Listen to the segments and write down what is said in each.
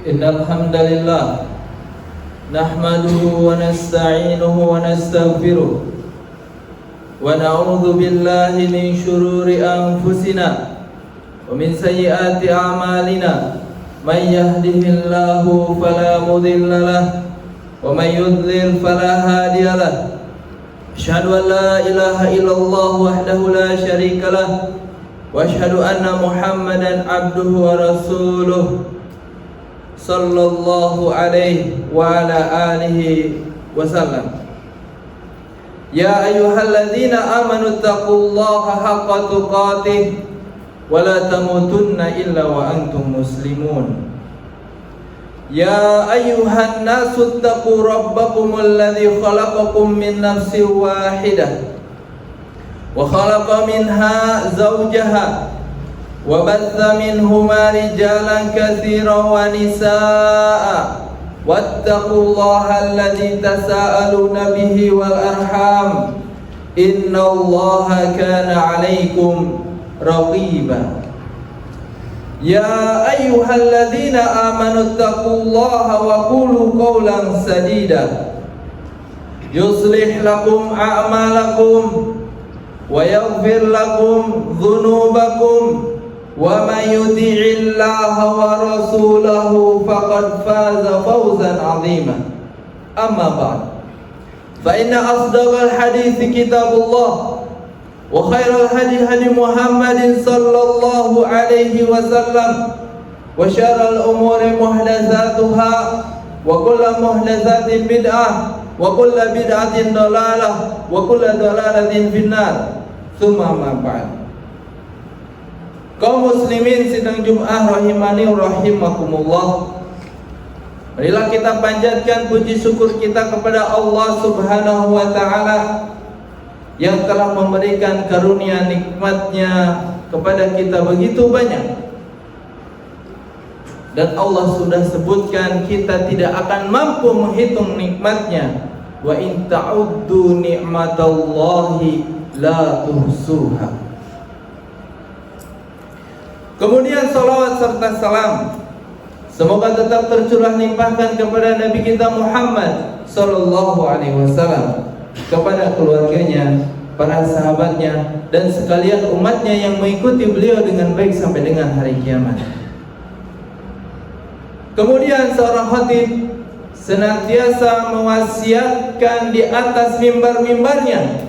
Innal hamdalillah nahmaduhu wa nasta'inuhu wa nastaghfiruh wa na'udzu billahi min shururi anfusina wa min sayyiati a'malina may yahdihillahu fala mudilla lahu wa may yudlil fala hadiya lahu asyhadu an la ilaha illallah wahdahu la syarika lahu wa asyhadu anna Muhammadan abduhu wa rasuluh sallallahu alaihi wa ala alihi wasallam. Ya ayyuhalladzina amanu taqullaha haqqa tuqatih wa la tamutunna illa wa antum muslimun. Ya ayyuhan nasu taqu rabbakumul ladzi khalaqakum min nafsin wahidah wa khalaqa minha zawjaha wa batha minhuma rijalan katsiran wa nisaa wattaqullaha alladzi tasaaluna bihi wal arham innallaha kana 'alaikum raqiba. Ya ayyuhalladzina amanu taqullaha wa qulu qawlan sadida yuslih lakum a'malakum wa yaghfir lakum dhunubakum wa may yuti'illaha wa rasulahu faqad faza fawzan 'azima. Amma ba'd, fa inna asdaqal hadithi kitabullah wa khairal hadi hadi Muhammadin sallallahu alaihi wasallam wa syarral umuri muhdatsatuha wa kullu muhdatsatin bid'ah wa kullu bid'atin dalalah wa kullu dalalatin finnar. Tsumma ma ba'd. Kaum muslimin sidang Jumat rahimani rahimakumullah. Marilah kita panjatkan puji syukur kita kepada Allah Subhanahu wa taala yang telah memberikan karunia nikmatnya kepada kita begitu banyak. Dan Allah sudah sebutkan kita tidak akan mampu menghitung nikmatnya. Wa in ta'uddu ni'matallahi la tuhsuha. Kemudian salawat serta salam semoga tetap tercurah limpahkan kepada Nabi kita Muhammad sallallahu alaihi wasallam, kepada keluarganya, para sahabatnya, dan sekalian umatnya yang mengikuti beliau dengan baik sampai dengan hari kiamat. Kemudian seorang khatib senantiasa mewasiatkan di atas mimbar-mimbarnya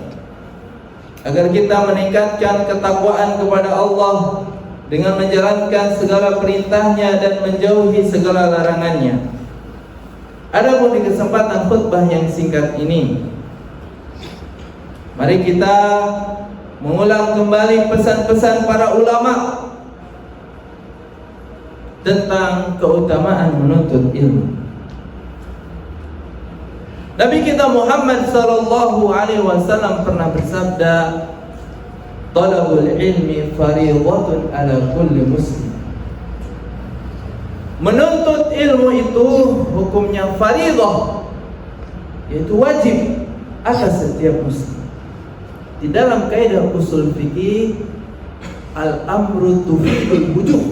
agar kita meningkatkan ketakwaan kepada Allah dengan menjalankan segala perintahnya dan menjauhi segala larangannya. Adapun di kesempatan khutbah yang singkat ini, mari kita mengulang kembali pesan-pesan para ulama tentang keutamaan menuntut ilmu. Nabi kita Muhammad sallallahu alaihi wasallam pernah bersabda, talabul ilmi fariidatun ala kulli muslim. Menuntut ilmu itu hukumnya fariidah, yaitu wajib atas setiap muslim. Di dalam kaidah usul fikih, al-amru tufidul wujub.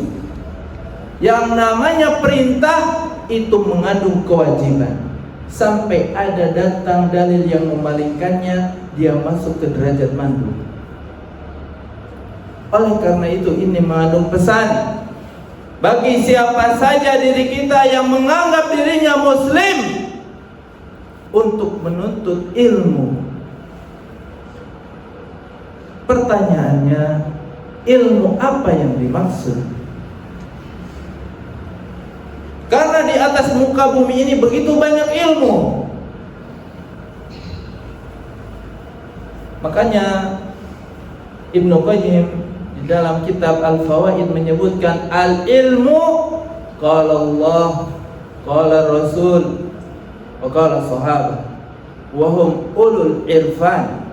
Yang namanya perintah itu mengandung kewajiban. Sampai ada datang dalil yang memalingkannya, dia masuk ke derajat mandub. Oleh karena itu ini mengandung pesan bagi siapa saja diri kita yang menganggap dirinya muslim untuk menuntut ilmu. Pertanyaannya, ilmu apa yang dimaksud? Karena di atas muka bumi ini begitu banyak ilmu. Makanya Ibnu Qayyim di dalam kitab Al-Fawaid menyebutkan al-ilmu qala Allah, qala Rasul, wa qala sahabat wa hum ulul irfan.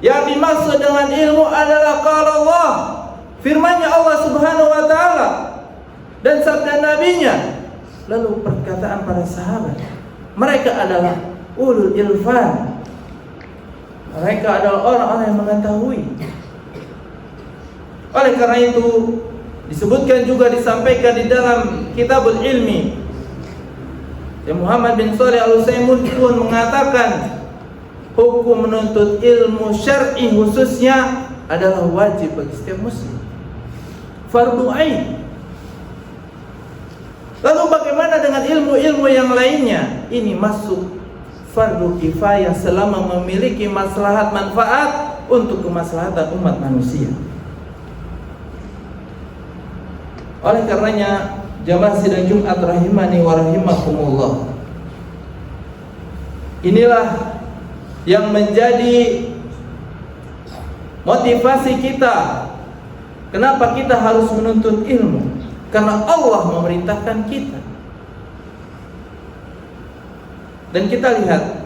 Yang dimaksud dengan ilmu adalah qala Allah, firman-Nya Allah Subhanahu wa taala, dan sabda nabinya, lalu perkataan para sahabat. Mereka adalah ulul irfan. Mereka adalah orang-orang yang mengetahui. Oleh karena itu, Disebutkan juga disampaikan di dalam Kitabul Ilmi. Muhammad bin Shalih Al-Utsaimin pun mengatakan hukum menuntut ilmu syar'i khususnya adalah wajib bagi setiap muslim, fardu ain. Lalu bagaimana dengan ilmu-ilmu yang lainnya? Ini masuk fardu kifayah selama memiliki maslahat manfaat untuk kemaslahatan umat manusia. Oleh karenanya, jamaah sidang Jumat rahimani wa rahimakumullah, inilah yang menjadi motivasi kita. Kenapa kita harus menuntut ilmu? Karena Allah memerintahkan kita. Dan kita lihat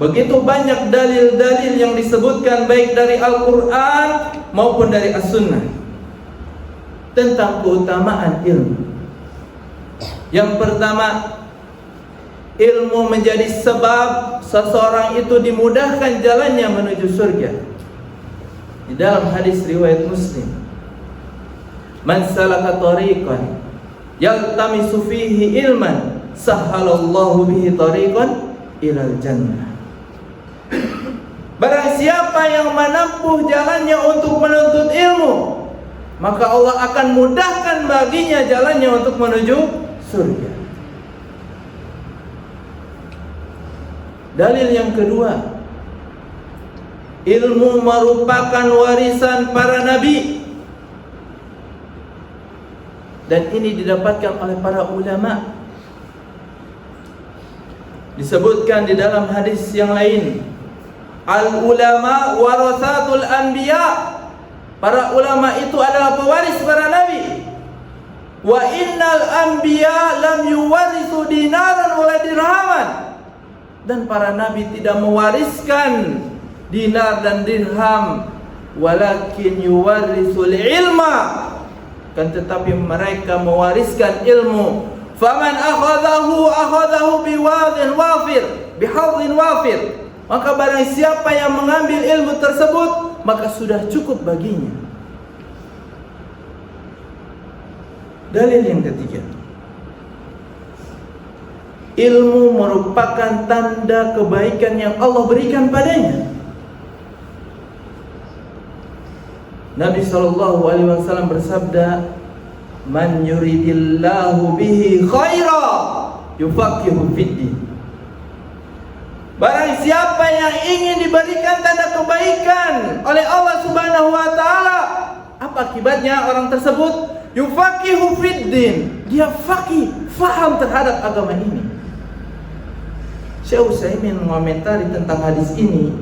begitu banyak dalil-dalil yang disebutkan baik dari Al-Quran maupun dari As-Sunnah tentang keutamaan ilmu. Yang pertama, ilmu menjadi sebab seseorang itu dimudahkan jalannya menuju surga. Di dalam hadis riwayat Muslim, man salaka tariqan yaltamisu fihi ilman sahhalallahu bihi tariqan ilal jannah. Barang siapa yang menempuh jalannya untuk menuntut ilmu, maka Allah akan mudahkan baginya jalannya untuk menuju surga. Dalil yang kedua, ilmu merupakan warisan para nabi. Dan ini didapatkan oleh para ulama. Disebutkan di dalam hadis yang lain, al-ulama warasatul anbiya. Para ulama itu adalah pewaris para nabi. Wa innal anbiya lam yuwarithu dinaran wala dirhaman. Dan para nabi tidak mewariskan dinar dan dirham, walakin yuwaritsul ilma, kan tetapi mereka mewariskan ilmu. Faman akhadahu biwadin wafir, bihadhin wafir. Maka barang siapa yang mengambil ilmu tersebut, maka sudah cukup baginya. Dalil yang ketiga, ilmu merupakan tanda kebaikan yang Allah berikan padanya. Nabi SAW bersabda, man yuridillahu bihi khaira yufaqihu fiddin. Barang siapa yang ingin diberikan tanda kebaikan oleh Allah Subhanahu wa taala, apa akibatnya orang tersebut? Yufaqihu fiddin. Dia faqih, faham terhadap agama ini. Syekh Utsaimin mengomentari tentang hadis ini,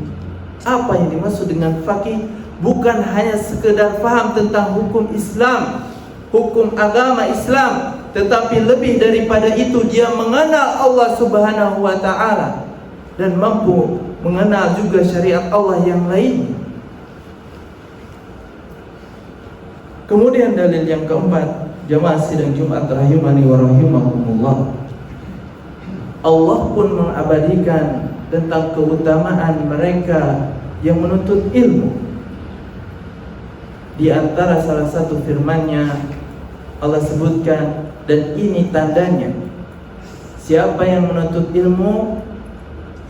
apa yang dimaksud dengan faqih? Bukan hanya sekedar faham tentang hukum Islam, hukum agama Islam, tetapi lebih daripada itu dia mengenal Allah Subhanahu wa taala dan mampu mengenal juga syariat Allah yang lain. Kemudian dalil yang keempat, jamaah sidang Jumat rahimani wa rahimakumullah, Allah pun mengabadikan tentang keutamaan mereka yang menuntut ilmu. Di antara salah satu firman-Nya Allah sebutkan, dan ini tandanya, siapa yang menuntut ilmu,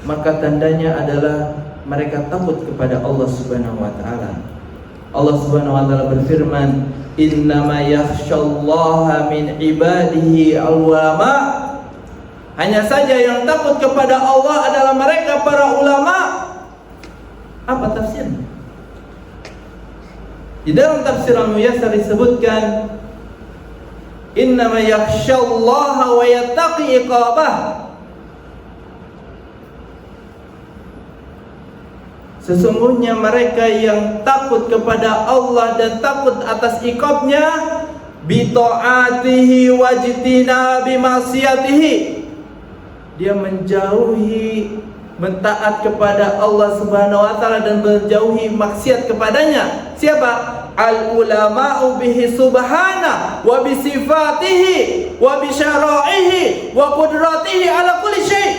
maka tandanya adalah mereka takut kepada Allah Subhanahu wa taala. Allah Subhanahu wa taala berfirman, innama yakhsyallaha min ibadihi al-ulama. Hanya saja yang takut kepada Allah adalah mereka para ulama. Apa tafsirnya? Di dalam tafsir Al-Muyassar disebutkan, innama yakhsyallaha wa yattaqi iqabah. Sesungguhnya mereka yang takut kepada Allah dan takut atas iqabnya, bi ta'atihi wajtina bi ma'siyatihi. Dia menjauhi, mentaat kepada Allah Subhanahu wa taala dan menjauhi maksiat kepadanya. Siapa? Al-ulama'u bihi subhana wa bi sifatihi wa bi syara'ihi wa qudratihi ala kulli syai'.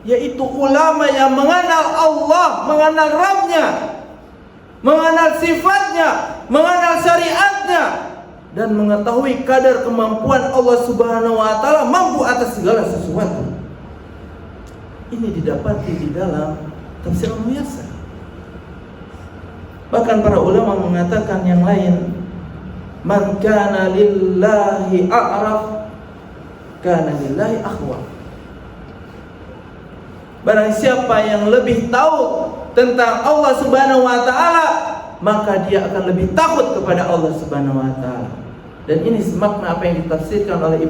Yaitu ulama yang mengenal Allah, mengenal Rabb-Nya, mengenal sifatnya, mengenal syariatnya, dan mengetahui kadar kemampuan Allah Subhanahu wa taala mampu atas segala sesuatu. Ini didapati di dalam tafsir Al-Muyassar. Bahkan para ulama mengatakan yang lain, man kana lillahi a'raf kana lillahi akhwa. Barang siapa yang lebih tahu tentang Allah Subhanahu wa taala, maka dia akan lebih takut kepada Allah Subhanahu wa taala. Dan ini semakna apa yang ditafsirkan oleh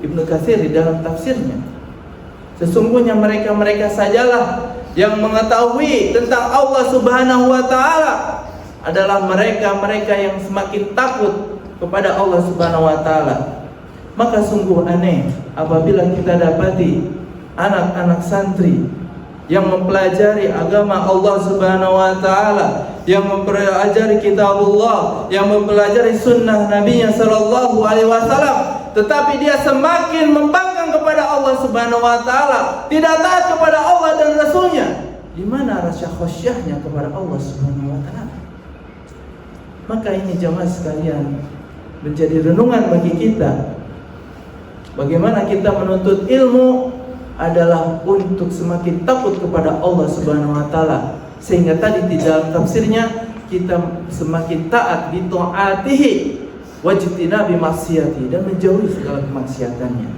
Ibnu Katsir di dalam tafsirnya. Sesungguhnya mereka sajalah yang mengetahui tentang Allah Subhanahu wa taala adalah mereka yang semakin takut kepada Allah Subhanahu wa taala. Maka sungguh aneh apabila kita dapati anak-anak santri yang mempelajari agama Allah Subhanahu wa taala, yang mempelajari kitabullah, yang mempelajari sunnah Nabi-Nya sallallahu alaihi wasallam, tetapi dia semakin membangkang kepada Allah Subhanahu wa taala, tidak taat kepada Allah dan Rasulnya. Di mana rasa khasyahnya kepada Allah Subhanahu wa taala? Maka ini jamaah sekalian menjadi renungan bagi kita. Bagaimana kita menuntut ilmu adalah untuk semakin takut kepada Allah Subhanahu wa taala, sehingga tadi di dalam tafsirnya kita semakin taat bi taatihi wajtina bi maksiati, dan menjauhi segala kemaksiatannya.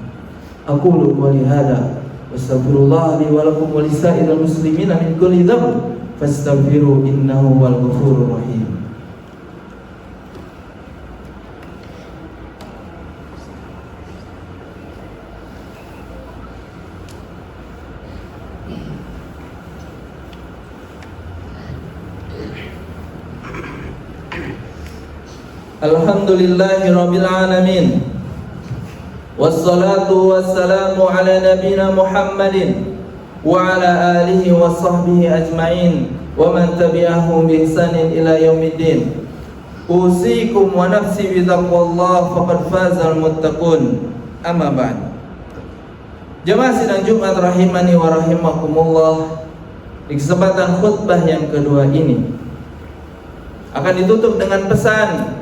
Aqulu qouli hadza wastaghfirullah li wa lakum wa lisairil muslimina min kulli dhanb fastaghfiru innahu wal ghafurur rahim. Alhamdulillahi rabbil alamin, wassalatu wassalamu ala nabina Muhammadin wa ala alihi wa sahbihi ajma'in wa man tabi'ahum bi ihsanin ila yaumiddin. Usikum wa nafsi bi taqwallah faqad fazal muttaqun. Amma ba'd. Jemaah sidang Jumat rahimani wa rahimakumullah, di kesempatan khutbah yang kedua ini akan ditutup dengan pesan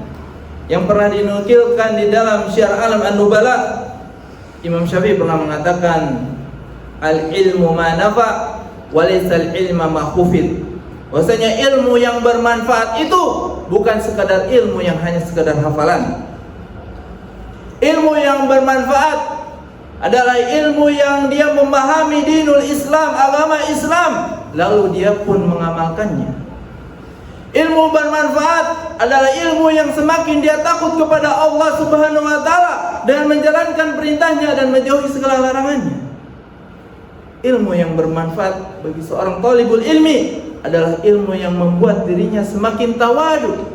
yang pernah dinukilkan di dalam Syiar Alam An-Nubala. Imam Syafi'i pernah mengatakan, al-ilmu ma nafa wa laysal ilma ma khufid. Bahwasanya ilmu yang bermanfaat itu bukan sekadar ilmu yang hanya sekadar hafalan. Ilmu yang bermanfaat adalah ilmu yang dia memahami dinul Islam, agama Islam, lalu dia pun mengamalkannya. Ilmu bermanfaat adalah ilmu yang semakin dia takut kepada Allah Subhanahu wa taala dan menjalankan perintahnya dan menjauhi segala larangannya. Ilmu yang bermanfaat bagi seorang thalibul ilmi adalah ilmu yang membuat dirinya semakin tawadu,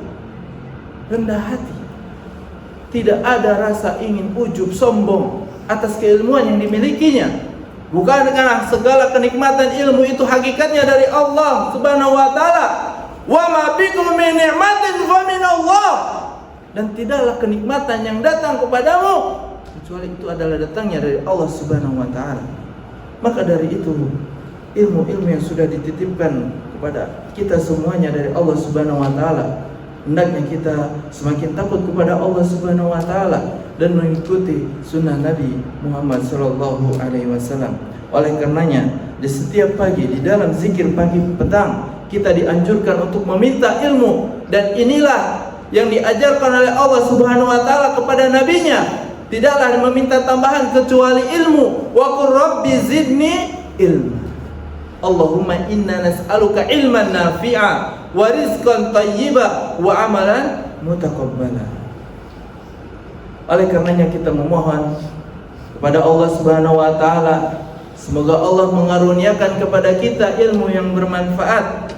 rendah hati. Tidak ada rasa ingin ujub sombong atas keilmuan yang dimilikinya. Bukankah segala kenikmatan ilmu itu hakikatnya dari Allah Subhanahu wa taala? Wa ma bikum min ni'matin fa min Allah. Dan tidaklah kenikmatan yang datang kepadamu kecuali itu adalah datangnya dari Allah Subhanahu wa taala. Maka dari itu, ilmu-ilmu yang sudah dititipkan kepada kita semuanya dari Allah Subhanahu wa taala, hendaknya kita semakin takut kepada Allah Subhanahu wa taala dan mengikuti sunnah Nabi Muhammad sallallahu alaihi wasallam. Oleh karenanya, di setiap pagi di dalam zikir pagi petang kita dianjurkan untuk meminta ilmu, dan inilah yang diajarkan oleh Allah Subhanahu wa taala kepada nabinya. Tidaklah meminta tambahan kecuali ilmu. Wa qur rabbi zidni ilma. Allahumma inna nas'aluka ilman nafi'a wa rizqan thayyiba wa amalan mutaqabbala. Oleh karenanya kita memohon kepada Allah Subhanahu wa taala, semoga Allah mengaruniakan kepada kita ilmu yang bermanfaat,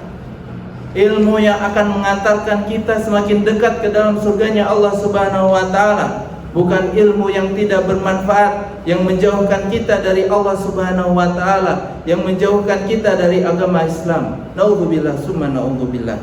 ilmu yang akan mengantarkan kita semakin dekat ke dalam surganya Allah Subhanahu wa taala, bukan ilmu yang tidak bermanfaat, yang menjauhkan kita dari Allah Subhanahu wa taala, yang menjauhkan kita dari agama Islam. Naudzubillah summa naudzubillah.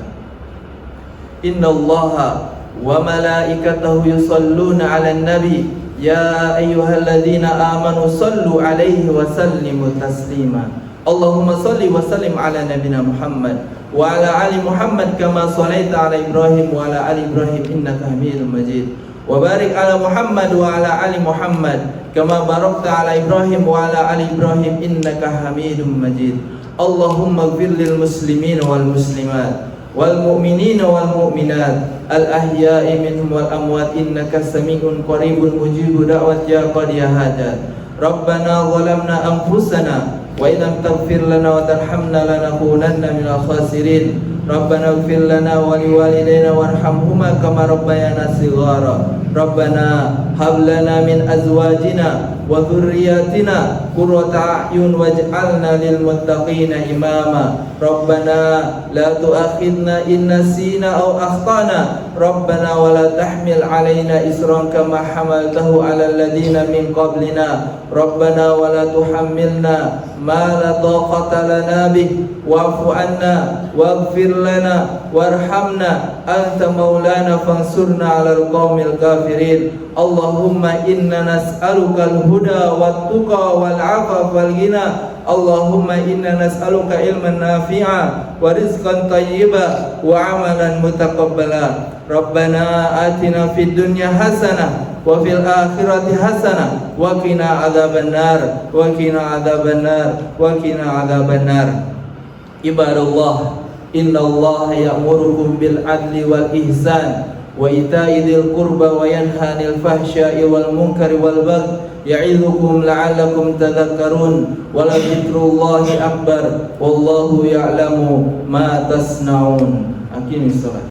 Innallaha wa malaikatahu yusholluna 'alan nabi ya ayyuhalladzina amanu shallu 'alaihi wa sallimu taslima. Allahumma salli wa sallim ala nabina Muhammad wa ala ali Muhammad kama sallaita ala Ibrahim wa ala ali Ibrahim innaka Hamidum Majid. Wa barik ala Muhammad wa ala ali Muhammad kama barakta ala Ibrahim wa ala ali Ibrahim innaka Hamidum Majid. Allahumma ighfir lil muslimin wal muslimat wal mu'minin wal mu'minat al ahya'i minhum wal amwat innaka sami'un qaribun mujibu da'wat ya qadiya hajat. Rabbana zalamna anfusana wa illam taghfir lana wa tarhamna lanakunanna minal khasirin. Rabbana ighfir lana wa liwalidayna warhamhuma kama rabbayana shighara. Rabbana hab lana min azwajina wa dhurriyyatina qurrata a'yun waj'alna lil muttaqina imama. Rabbana la tu'akhidna in nasina aw akhtana. Rabbana wa la tahmil 'alaina isran kama hamaltahu 'alal ladzina min qablina. Rabbana wa la tuhammilna ma la taqata lana bih wa'fu 'anna waghfir lana warhamna anta maulana fansurna 'alal qaumil kafirin. Allahumma inna nas'aluka al-huda wat-tuqa wal-'afafa wal-ghina. Allahumma inna nas'aluka ilman nafi'a wa rizqan thayyiba wa 'amalan mutaqabbala. Rabbana atina fid dunya hasanah wa fil akhirati hasanah wa qina adzabannar wa qina adzabannar wa qina adzabannar. Ibadallah, innallaha ya'murukum bil 'adli wal ihsan wa ita'i dzil qurba wa yanha 'anil fahsya'i wal munkari wal baghi ya'idzukum la'allakum tadhakkarun. Wa la dzikrullahi akbar wallahu ya'lamu ma tasna'un. Aqimis shalah.